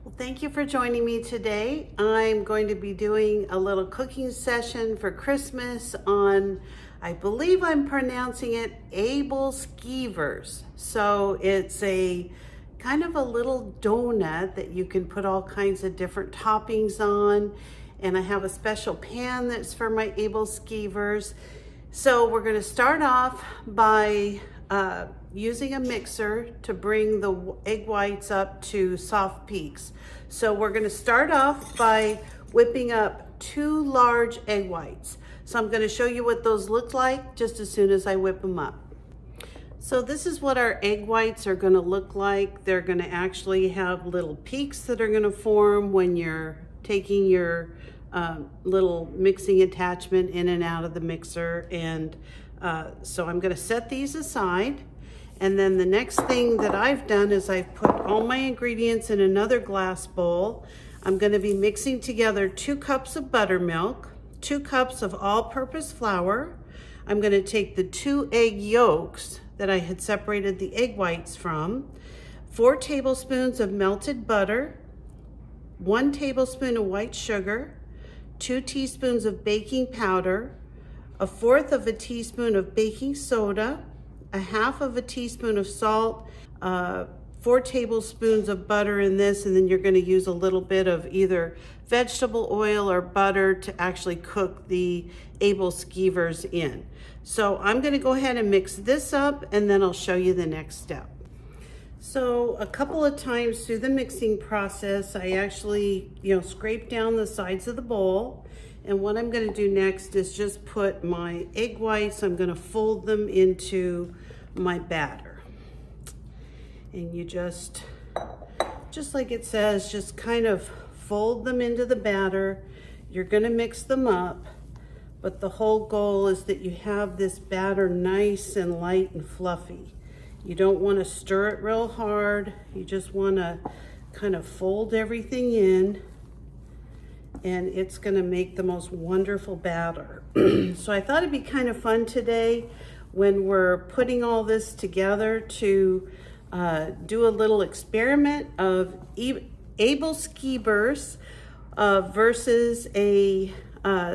Well, thank you for joining me today. I'm going to be doing a little cooking session for Christmas on, I believe I'm pronouncing it Aebleskivers. So it's a kind of a little donut that you can put all kinds of different toppings on. And I have a special pan that's for my Aebleskivers. So we're going to start off by using a mixer to bring the egg whites up to soft peaks. So we're going to start off by whipping up 2 large egg whites. So I'm going to show you what those look like just as soon as I whip them up. So this is what our egg whites are going to look like. They're going to actually have little peaks that are going to form when you're taking your little mixing attachment in and out of the mixer. And so I'm going to set these aside. And then the next thing that I've done is I've put all my ingredients in another glass bowl. I'm going to be mixing together 2 cups of buttermilk, 2 cups of all-purpose flour. I'm going to take the 2 egg yolks that I had separated the egg whites from, 4 tablespoons of melted butter, 1 tablespoon of white sugar, 2 teaspoons of baking powder, 1/4 of a teaspoon of baking soda, 1/2 of a teaspoon of salt, 4 tablespoons of butter in this, and then you're going to use a little bit of either vegetable oil or butter to actually cook the Aebleskivers in. So I'm going to go ahead and mix this up, and then I'll show you the next step. So a couple of times through the mixing process, I actually, scrape down the sides of the bowl. And what I'm going to do next is just put my egg whites, I'm going to fold them into my batter. And you just like it says, just kind of fold them into the batter. You're going to mix them up, but the whole goal is that you have this batter nice and light and fluffy. You don't want to stir it real hard. You just want to kind of fold everything in, and it's going to make the most wonderful batter. So I thought it'd be kind of fun today when we're putting all this together to do a little experiment of Aebleskivers versus a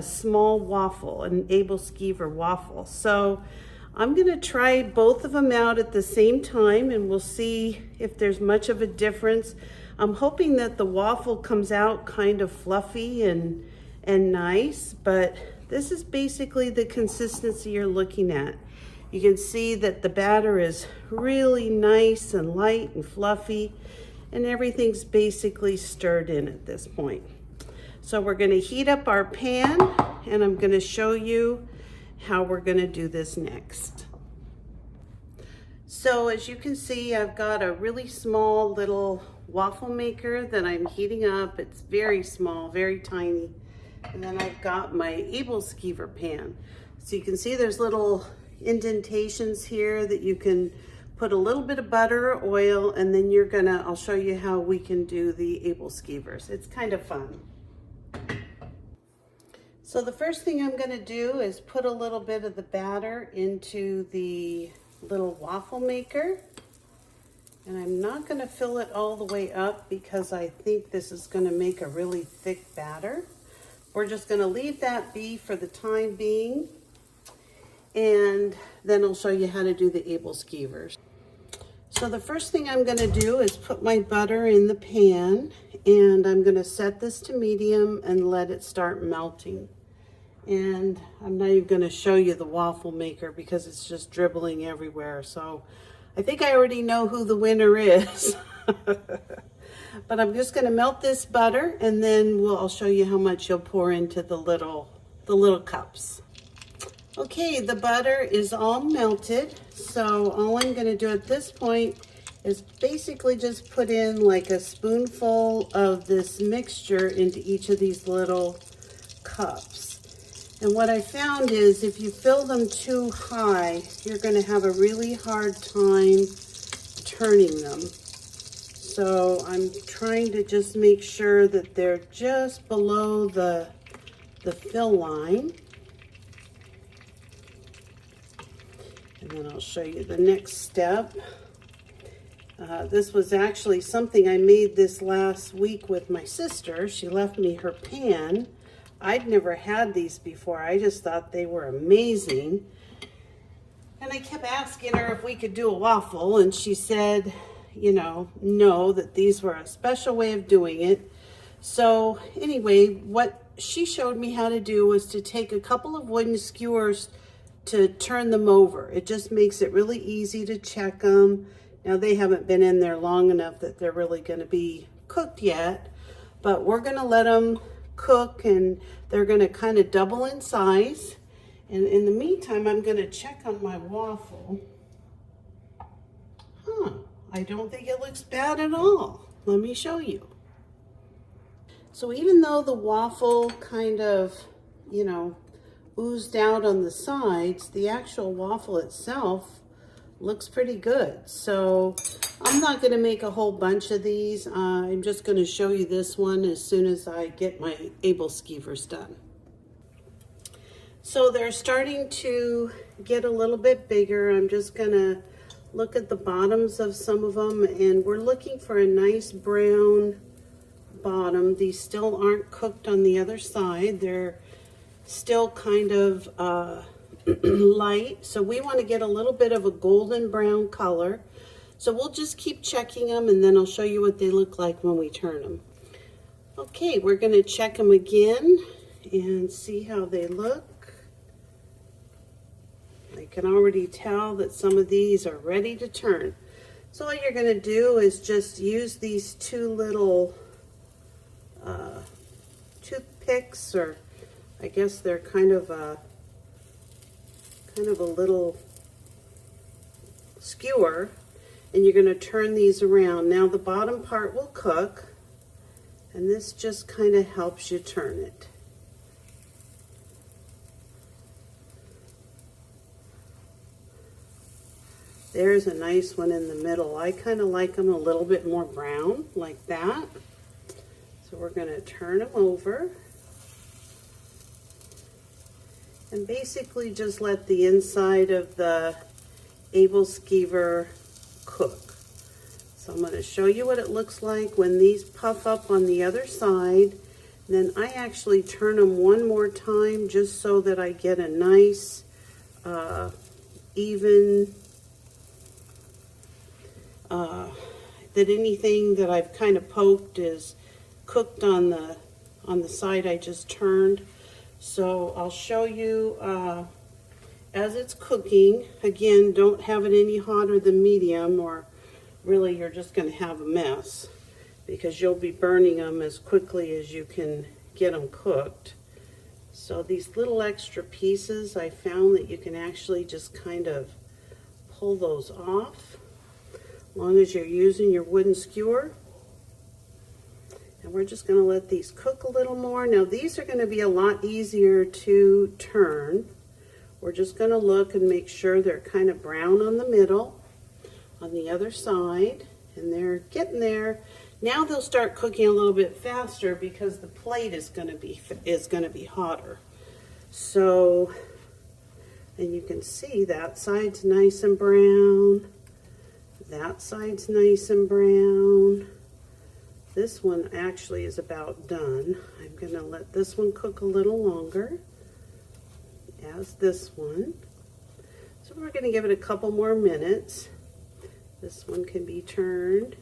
small waffle, an Aebleskiver waffle. So I'm going to try both of them out at the same time, and we'll see if there's much of a difference. I'm hoping that the waffle comes out kind of fluffy and nice, but this is basically the consistency you're looking at. You can see that the batter is really nice and light and fluffy, and everything's basically stirred in at this point. So we're going to heat up our pan, and I'm going to show you how we're going to do this next. So as you can see, I've got a really small little waffle maker that I'm heating up. It's very small, very tiny. And then I've got my Aebleskiver pan. So you can see there's little indentations here that you can put a little bit of butter or oil, and then I'll show you how we can do the Aebleskivers. It's kind of fun. So the first thing I'm going to do is put a little bit of the batter into the little waffle maker. And I'm not going to fill it all the way up because I think this is going to make a really thick batter. We're just going to leave that be for the time being. And then I'll show you how to do the Aebleskivers. So the first thing I'm going to do is put my butter in the pan, and I'm going to set this to medium and let it start melting. And I'm not even going to show you the waffle maker because it's just dribbling everywhere. So I think I already know who the winner is. But I'm just going to melt this butter, and then I'll show you how much you'll pour into the little cups. Okay, the butter is all melted. So all I'm going to do at this point is basically just put in like a spoonful of this mixture into each of these little cups. And what I found is if you fill them too high, you're going to have a really hard time turning them. So I'm trying to just make sure that they're just below the fill line. And then I'll show you the next step. This was actually something I made this last week with my sister. She left me her pan. I'd never had these before. I just thought they were amazing. And I kept asking her if we could do a waffle, and she said, you know, no, that these were a special way of doing it. So anyway, what she showed me how to do was to take a couple of wooden skewers to turn them over. It just makes it really easy to check them. Now they haven't been in there long enough that they're really going to be cooked yet, but we're going to let them cook, and they're going to kind of double in size. And in the meantime, I'm going to check on my waffle. I don't think it looks bad at all. Let me show you. So even though the waffle kind of, you know, oozed out on the sides, the actual waffle itself looks pretty good. So I'm not going to make a whole bunch of these. I'm just going to show you this one as soon as I get my Aebleskivers done. So they're starting to get a little bit bigger. I'm just going to look at the bottoms of some of them, and we're looking for a nice brown bottom. These still aren't cooked on the other side. They're still kind of light, so we want to get a little bit of a golden brown color. So we'll just keep checking them, and then I'll show you what they look like when we turn them. Okay, we're going to check them again and see how they look. I can already tell that some of these are ready to turn. So all you're going to do is just use these two little toothpicks, or I guess they're kind of a little skewer, and you're going to turn these around. Now the bottom part will cook, and this just kind of helps you turn it. There's a nice one in the middle. I kind of like them a little bit more brown, like that. So we're going to turn them over and basically just let the inside of the Aebleskiver cook. So I'm going to show you what it looks like when these puff up on the other side. Then I actually turn them one more time just so that I get a nice even that anything that I've kind of poked is cooked on the side I just turned. So I'll show you as it's cooking. Again, don't have it any hotter than medium, or really you're just going to have a mess, because you'll be burning them as quickly as you can get them cooked. So these little extra pieces, I found that you can actually just kind of pull those off, as long as you're using your wooden skewer. And we're just going to let these cook a little more. Now these are going to be a lot easier to turn. We're just going to look and make sure they're kind of brown on the middle, on the other side, and they're getting there. Now they'll start cooking a little bit faster because the plate is going to be hotter. So, and you can see that side's nice and brown. That side's nice and brown. This one actually is about done. I'm going to let this one cook a little longer as this one. So we're going to give it a couple more minutes. This one can be turned.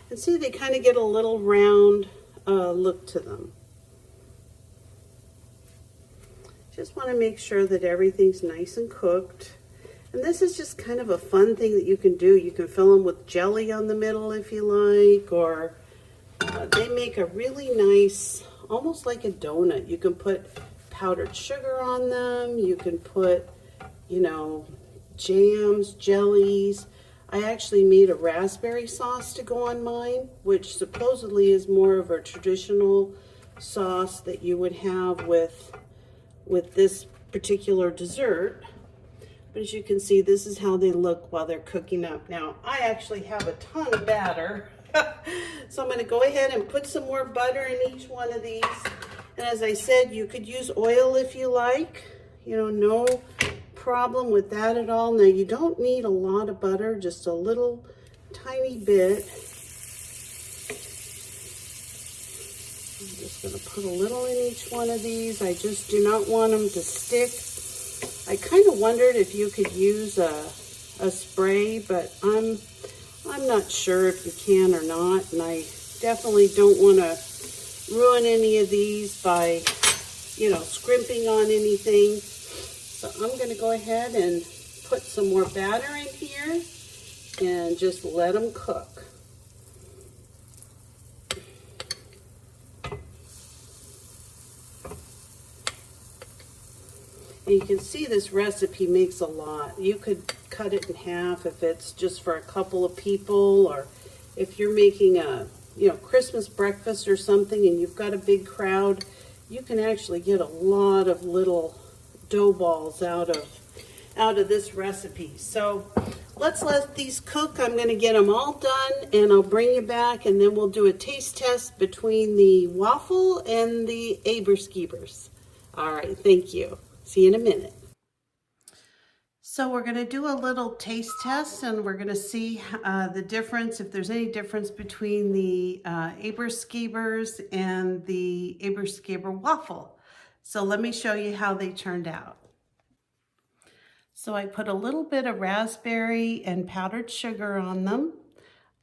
And see, they kind of get a little round look to them. Just want to make sure that everything's nice and cooked. And this is just kind of a fun thing that you can do. You can fill them with jelly on the middle if you like, or they make a really nice, almost like a donut. You can put powdered sugar on them. You can put, you know, jams, jellies. I actually made a raspberry sauce to go on mine, which supposedly is more of a traditional sauce that you would have with this particular dessert. But as you can see, this is how they look while they're cooking up. Now, I actually have a ton of batter. So I'm going to go ahead and put some more butter in each one of these. And as I said, you could use oil if you like. You know, no problem with that at all. Now, you don't need a lot of butter, just a little tiny bit. I'm just going to put a little in each one of these. I just do not want them to stick. I kind of wondered if you could use a spray, but I'm not sure if you can or not, and I definitely don't want to ruin any of these by, you know, scrimping on anything. So I'm going to go ahead and put some more batter in here and just let them cook. And you can see this recipe makes a lot. You could cut it in half if it's just for a couple of people, or if you're making a, you know, Christmas breakfast or something and you've got a big crowd, you can actually get a lot of little dough balls out of this recipe. So let's let these cook. I'm going to get them all done and I'll bring you back, and then we'll do a taste test between the waffle and the Aebleskivers. All right, thank you. See you in a minute. So we're going to do a little taste test, and we're going to see the difference, if there's any difference between the Aebleskivers and the Aebleskiver Waffle. So let me show you how they turned out. So I put a little bit of raspberry and powdered sugar on them.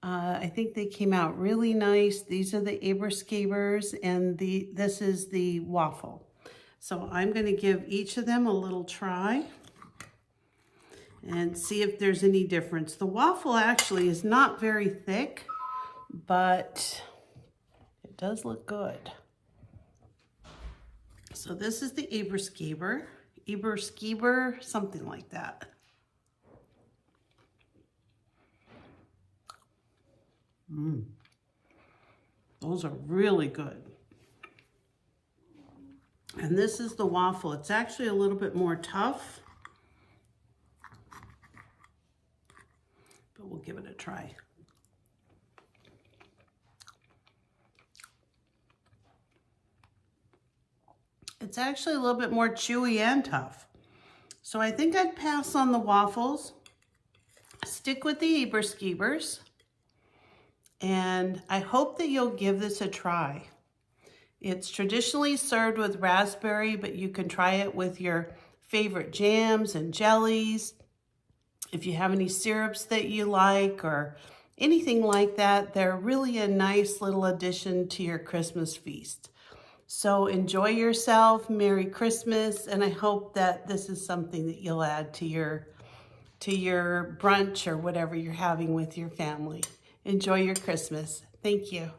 I think they came out really nice. These are the Aebleskivers, and this is the waffle. So I'm going to give each of them a little try and see if there's any difference. The waffle actually is not very thick, but it does look good. So this is the Aebleskiver, something like that. Those are really good. And this is the waffle. It's actually a little bit more tough, but we'll give it a try. It's actually a little bit more chewy and tough. So I think I'd pass on the waffles, stick with the Aebleskivers, and I hope that you'll give this a try. It's traditionally served with raspberry, but you can try it with your favorite jams and jellies. If you have any syrups that you like or anything like that, they're really a nice little addition to your Christmas feast. So enjoy yourself, Merry Christmas, and I hope that this is something that you'll add to your brunch or whatever you're having with your family. Enjoy your Christmas. Thank you.